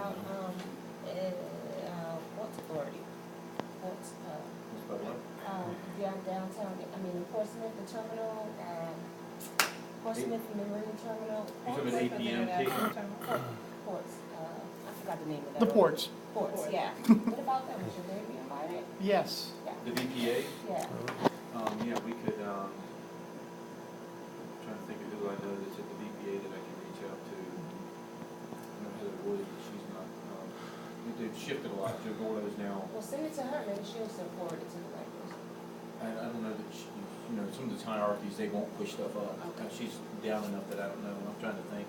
about, Ports Authority. Ports, downtown, Portsmouth, the terminal, Portsmouth Marine Terminal. You talking about APM? Ports, I forgot the name of that. The ports. Ports, yeah. What about them? Should they be invited? Yes. Yeah. The VPA? Yeah. Yeah, we could, I'm trying to think of who I know that's at the VPA that I can reach out to. I know Heather Wood, but she's not, they've shifted a lot. Joe Gordo's now, Well, send it to her, maybe she'll send forward it to the right person. I don't know that she, some of the hierarchies, they won't push stuff up. Okay. She's down enough that I don't know. I'm trying to think.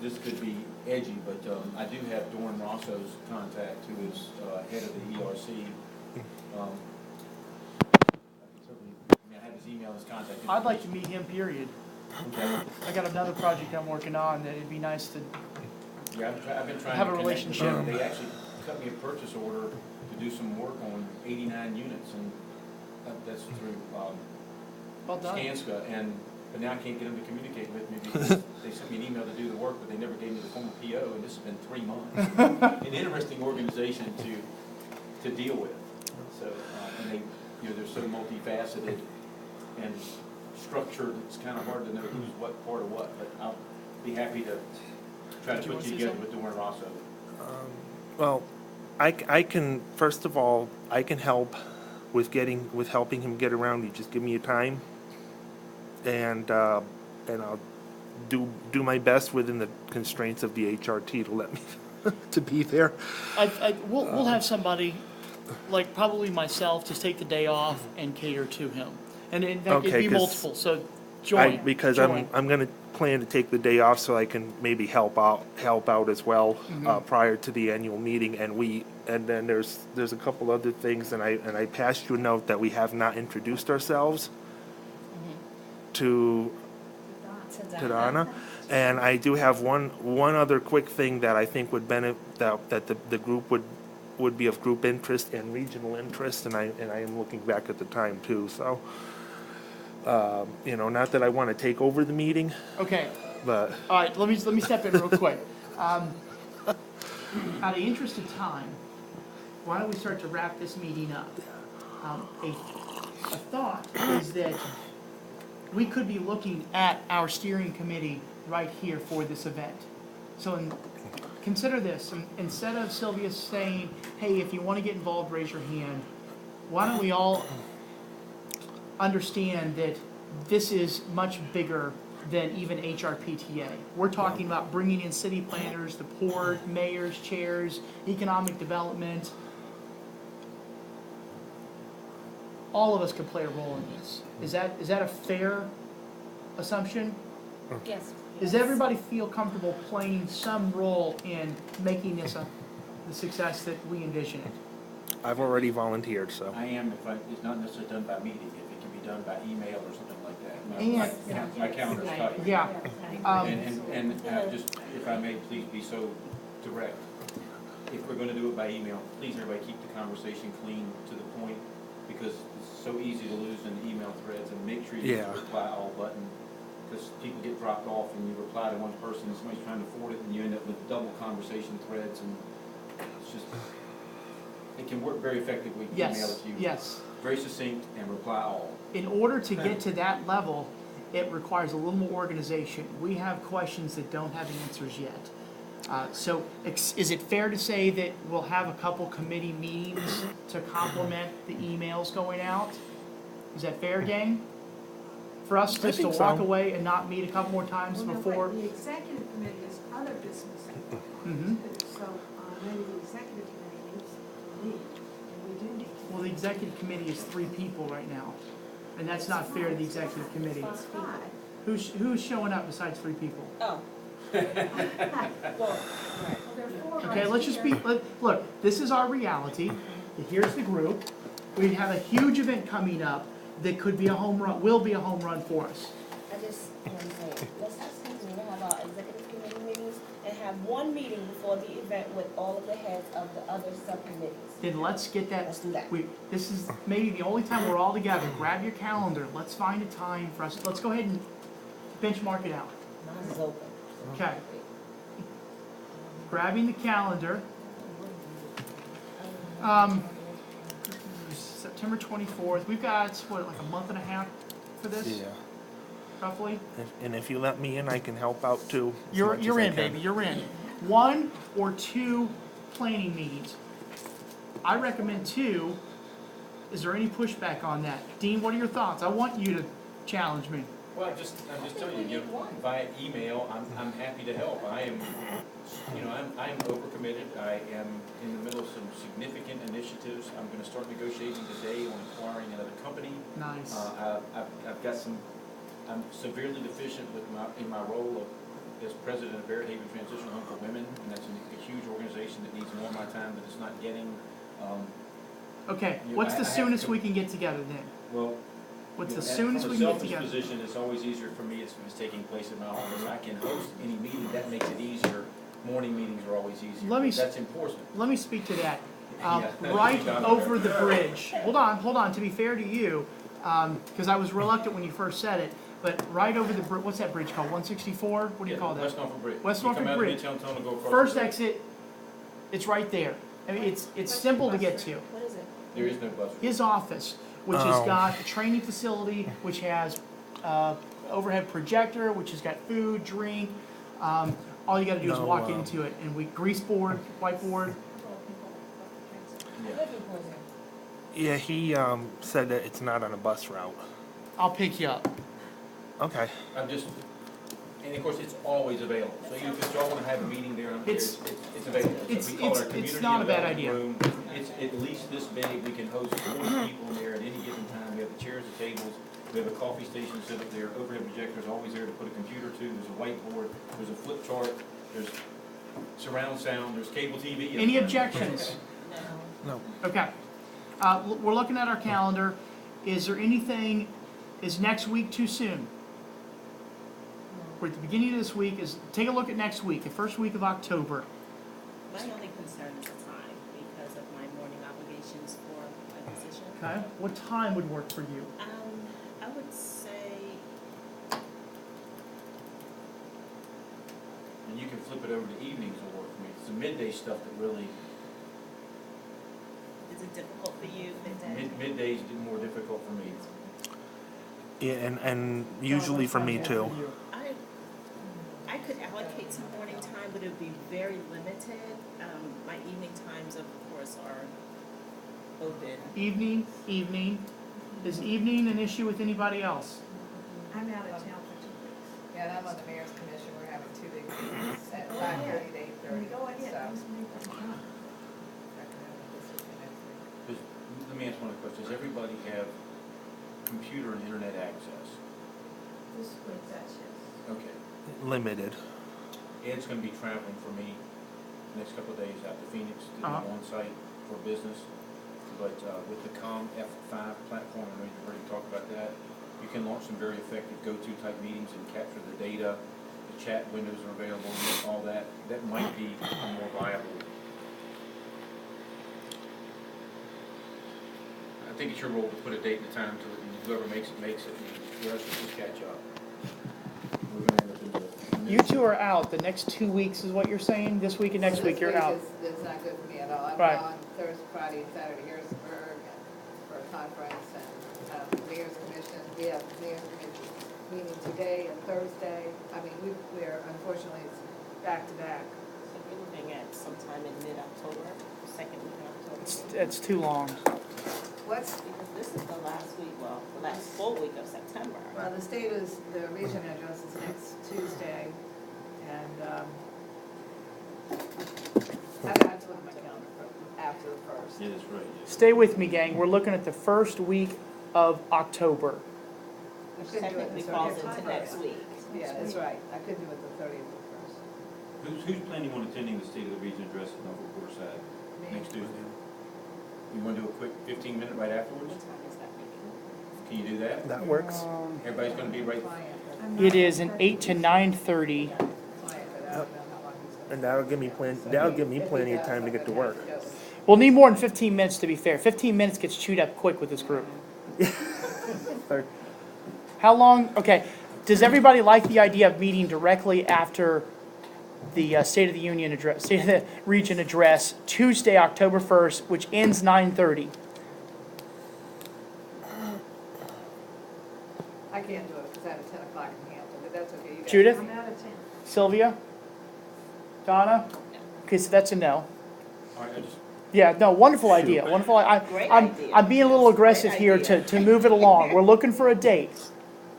This could be edgy, but I do have Dorn Rosso's contact, who is head of the ERC. I have his email, his contact. I'd like to meet him, period. Okay. I got another project I'm working on that it'd be nice to, Yeah, I've been trying Have to a connect with relationship. them. They actually cut me a purchase order to do some work on 89 units, and that's through well done. Skanska, but now I can't get them to communicate with me because they sent me an email to do the work, but they never gave me the formal PO, and this has been 3 months. An interesting organization to deal with. So, and they, they're so multifaceted and structured, it's kind of hard to know who's what part of what, but I'll be happy to try to put you together with Dorn Rosso. Well, I can, first of all, I can help with helping him get around. You just give me a time, and I'll do my best within the constraints of the HRT to let me to be there. We'll have somebody, like probably myself, just take the day off and cater to him. And in fact, it'd Okay, be 'cause multiple, so join. Because join. I'm gonna plan to take the day off so I can maybe help out as well prior to the annual meeting, and then there's a couple other things, and I passed you a note that we have not introduced ourselves to Donna, and I do have one other quick thing that I think would benefit that the group would be of group interest and regional interest, and I am looking back at the time too, so. Not that I want to take over the meeting, Okay, but all right, let me step in real quick. Out of the interest of time, why don't we start to wrap this meeting up? A thought is that we could be looking at our steering committee right here for this event. So consider this, instead of Sylvia saying, hey, if you want to get involved, raise your hand, why don't we all understand that this is much bigger than even HRPTA. We're talking about bringing in city planners, the port, mayors, chairs, economic development. All of us could play a role in this. Is that a fair assumption? Yes. Does everybody feel comfortable playing some role in making this the success that we envision it? I've already volunteered, so. I am, it's not necessarily done by meeting, if it can be done by email or something like that. And- My calendar's tight. Yeah. And just, if I may, please be so direct. If we're gonna do it by email, please everybody keep the conversation clean to the point, because it's so easy to lose in email threads, and make sure you use the reply all button, because people get dropped off and you reply to one person and somebody's trying to forward it, and you end up with double conversation threads, and it's just, it can work very effectively. Email Yes, if you yes. very succinct and reply all. In order to get to that level, it requires a little more organization. We have questions that don't have answers yet. So is it fair to say that we'll have a couple committee meetings to complement the emails going out? Is that fair, gang? For us just to think walk so. away and not meet a couple more times Well, no, before? but the executive committee is other business. Mhm. So maybe the executive committee needs to lead, and we do need to. Well, the executive committee is 3 people right now, and that's not fair to the executive committee. It's five. Who's showing up besides 3 people? Oh. Well, right. Well, there are four Okay, right let's just here. look, this is our reality. Here's the group. We have a huge event coming up that could be a home run, will be a home run for us. I just want to say, let's just continue to have our executive committee meetings and have one meeting before the event with all of the heads of the other subcommittees. Then let's get that. Let's do that. This is maybe the only time we're all together. Grab your calendar. Let's find a time for us. Let's go ahead and benchmark it out. Mine's is open. Okay. Grabbing the calendar. September 24th, we've got, what, like a month and a half for this, Yeah. roughly? And if you let me in, I can help out too. as You're much as I in, can. baby, you're in. 1 or 2 planning meetings. I recommend 2. Is there any pushback on that? Dean, what are your thoughts? I want you to challenge me. Well, I'm just telling you, via email, I'm happy to help. I am, I am overcommitted. I am in the middle of some significant initiatives. I'm gonna start negotiating today on acquiring another company. Nice. I've got some, I'm severely deficient in my role as president of Barrett-Haven Transitional Home for Women, and that's a huge organization that needs more of my time that it's not getting. Okay, you know, what's I the have soonest to- we can get together then? Well, What's you the know, soonest we can get From a together? selfish position, it's always easier for me if it's taking place in my office. I can host any meeting, that makes it easier. Morning meetings are always easier. Let me but That's important. Let me speak to that. Yeah. Right over the bridge. Hold on, to be fair to you, because I was reluctant when you first said it, but right over the bridge, what's that bridge called, 164? What do you call that? West Norfolk Bridge. West You Norfolk come out of Bridge. Midtown Tunnel, go across. First the bridge. exit, it's right there. I mean, it's simple to get to. What is it? There is no bus route. His office, which has Oh. got a training facility, which has overhead projector, which has got food, drink. All you gotta do is No, walk into it, and we grease board, whiteboard. I live in Portsmouth. Yeah, he said that it's not on a bus route. I'll pick you up. Okay. I'm just, and of course, it's always available. So even if y'all wanna have a meeting there, I'm here, It's- it's available. So it's- we call it our it's community not a bad development idea. room. It's at least this big. We can host 40 people in there at any given time. We have the chairs, the tables. We have a coffee station set up there. Overhead projector's always there to put a computer to. There's a whiteboard. There's a flip chart. There's surround sound. There's cable TV. Any objections? No. Okay. We're looking at our calendar. Is there anything, is next week too soon? We're at the beginning of this week, take a look at next week, the first week of October. My only concern is the time because of my morning obligations for my position. Okay? What time would work for you? I would say, And you can flip it over to evenings will work for me. It's the midday stuff that really, is it difficult for you midday? middays is more difficult for me. Yeah, and usually for me too. I could allocate some morning time, but it would be very limited. My evening times, of course, are open. Evening. Is evening an issue with anybody else? I'm out of town for 2 weeks. Yeah, and I'm on the mayor's commission, we're having 2 big meetings at 5:30 to 8:30, Go ahead, so. just make them come. recommend this week and next week. Let me ask one question. Does everybody have computer and internet access? This week, that's yes. Okay. Limited. Ed's gonna be traveling for me next couple of days out to Phoenix to do Uh-huh. on-site for business. But with the COM F5 platform, I know you've already talked about that, you can launch some very effective go-to type meetings and capture the data. The chat windows are available, and all that. That might be more viable. I think it's your role to put a date and a time to it, and whoever makes it, makes it, and the rest will just catch up. We're gonna end up in the. You two are out, the next 2 weeks is what you're saying? This week and next So week you're out? This is not good for me at all. I'm Right. on Thursday, Friday, and Saturday, Harrisburg, for a conference, and mayor's commission, we have mayor's commission meeting today and Thursday. I mean, we're, unfortunately, it's back to back. So we're looking at sometime in mid-October, second week in October. It's too long. What's, Because this is the last week, well, the last full week of September. well, the region address is next Tuesday, and, I have to look at my calendar for after the first. Yeah, that's right. Stay with me, gang. We're looking at the first week of October. I couldn't do it Technically the falls 30th. into next week. Yeah, that's right. I could do it the 30th or Who's planning on attending the State of the Region address at Norfolk Riverside first. next Tuesday? You wanna do a quick 15-minute right afterwards? What time is that meeting? Can you do that? That works. Everybody's gonna be right, It is an 8 to 9:30. Client, but I don't know how long he's gonna. And that'll give me plenty of time to get to work. We'll need more than 15 minutes to be fair. 15 minutes gets chewed up quick with this group. How long, okay, does everybody like the idea of meeting directly after the State of the Union address, State of the Region address, Tuesday, October 1st, which ends 9:30? I can't do it because I have a 10 o'clock in Hampton, but that's okay. You guys- Judith? I'm out of town. Sylvia? Donna? Okay, so that's a no. All right, I just, Yeah, no, wonderful idea, wonderful. Great I'm idea. I'm being a little Yes, great aggressive here idea. to move it along. We're looking for a date.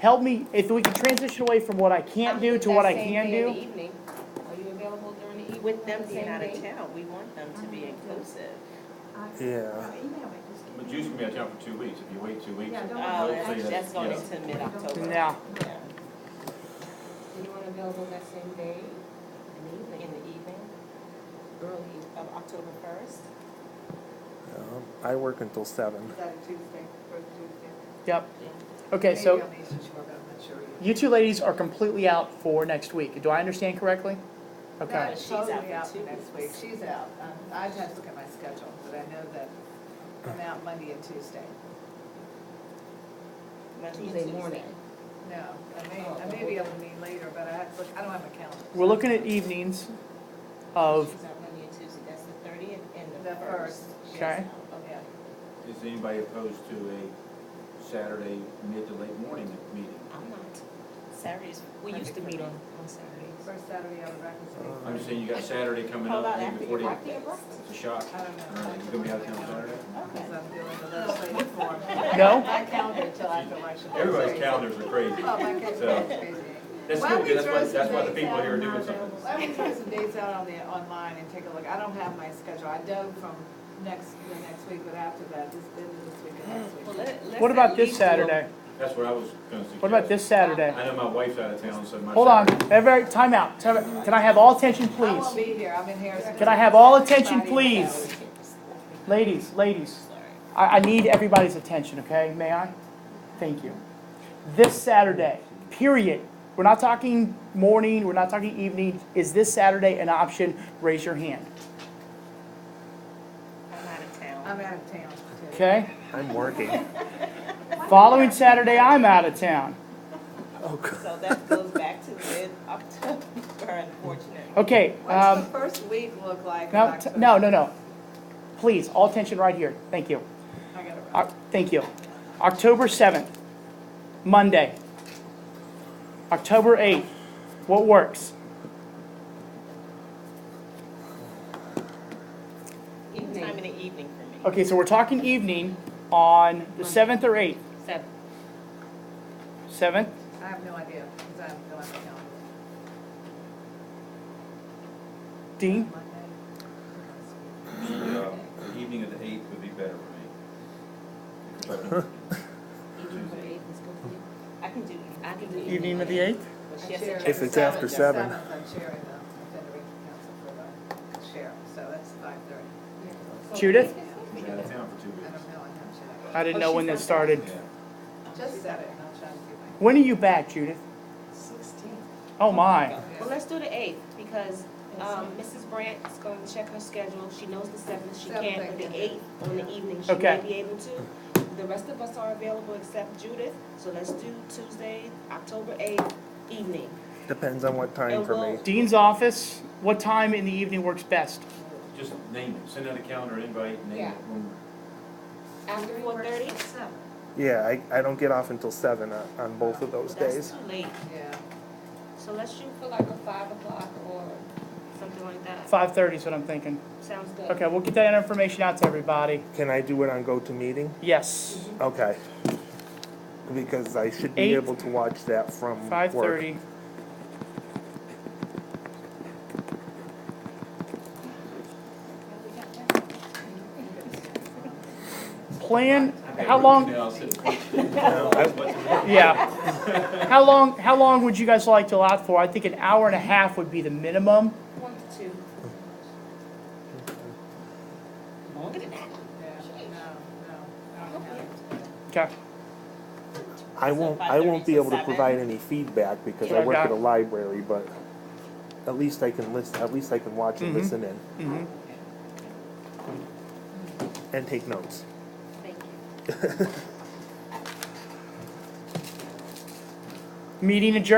Help me, if we can transition away from what I can't do to what I can do. Are you available during the evening? With them on the being same out day? of town, we want them to be inclusive. Yeah. Email me, just but give me- Jude's gonna be out of town for 2 weeks. If you wait 2 weeks. Yeah, don't Oh, worry. hopefully that's going yeah. into mid-October. Yeah. Anyone available that same day? In the evening Early. of October 1st. I work until 7. Is that a Tuesday, first Tuesday? Yep. Okay, Maybe so on the Eastern Shore, but I'm not sure yet. you two ladies are completely out for next week. Do I understand correctly? Okay. Not She's out totally for out for 2 next week. weeks. She's out. I'd have to look at my schedule, but I know that I'm out Monday and Tuesday. Monday and Tuesday morning. No, I may be able to meet later, but I have to look, I don't have my calendar. We're looking at evenings of, She's out Monday and Tuesday, that's the 30th and The the first. 1st. She's Okay. out. Yeah. Is anybody opposed to a Saturday mid to late morning meeting? I'm not. Saturdays, we used to meet on Saturdays. First Saturday out of Rapids. I'm just saying you got Saturday coming How up, about maybe after before your you, birthday? it's a shock. I don't know. You gonna be out of town Saturday? Because I'm doing the legislative form. No? My calendar until after election. Everybody's calendars are crazy. Oh, my calendar So, is crazy. that's Why good, don't we 'cause throw some that's why the dates people out? here are doing something. Let me throw some dates out on the, online and take a look. I don't have my schedule. I dug from the next week, but after that, this week and next Well, week. let's what about at this least do a- Saturday? That's what I was gonna suggest. What about this Saturday? I know my wife's out of town, so my. Hold on, Saturday- everybody, time out. Can I have all attention, I won't please? be here. I'm in Harrison. Can I have all attention, Friday and please? Saturday. Ladies, I need everybody's attention, okay? May I? Thank you. This Saturday, period. We're not talking morning, we're not talking evening. Is this Saturday an option? Raise your hand, I'm out of town. I'm out of town. too. okay? I'm working. Following Saturday, I'm out of town. So that goes back to mid-October, unfortunately. Okay, What's the first week look like? in October? no. Please, all attention right here. Thank you. I gotta run. Thank you. October 7th, Monday. October 8th, what works? Anytime in the evening for me. Okay, so we're talking evening on the 7th or 8th? 7th? I have no idea, because I don't have my calendar. Dean? The evening of the 8th would be better for me. Evening for the eighth is good for you? I can do. Evening of the 8th? But she has to Chair- check If it's the after calendar. 7. I'm chairing the Federation Council for the chair, so that's 5:30. Judith? She's out of town for 2 I weeks. don't know, I haven't checked. I didn't know when this started. Yeah. Just set it, and I'll try to see if When are you back, Judith? 16. Oh, my. Well, let's do the eighth, because, Mrs. Brandt is going to check her schedule. She knows the seventh, she Seventh, can't, I but can the do. eighth on the evening, she Okay. may be able to. The rest of us are available except Judith, so let's do Tuesday, October eighth, evening. Depends on what time for me. Dean's office, what time in the evening works best? Just name it, send out a calendar invite, name Yeah. it. when- After 4:30? 7. Yeah, I don't get off until 7 on both of those That's days. too late. Yeah. So let's shoot for like a 5 o'clock or something like that. 5:30 is what I'm thinking. Sounds good. Okay, we'll get that information out to everybody. Can I do it on GoToMeeting? Yes, Okay. Because I should be 8, able to watch that from work. 5:30. Plan, how long, Now, sit- yeah. How long would you guys like to allow for? I think an hour and a half would be the minimum. 1 to 2. Longer than that. Yeah, no, I don't have it. Okay, I won't be able to provide any feedback because I work at a library, but at least I can listen, at least I can watch and Mhm. listen in mhm. and take notes. Thank you. Meeting adjourned.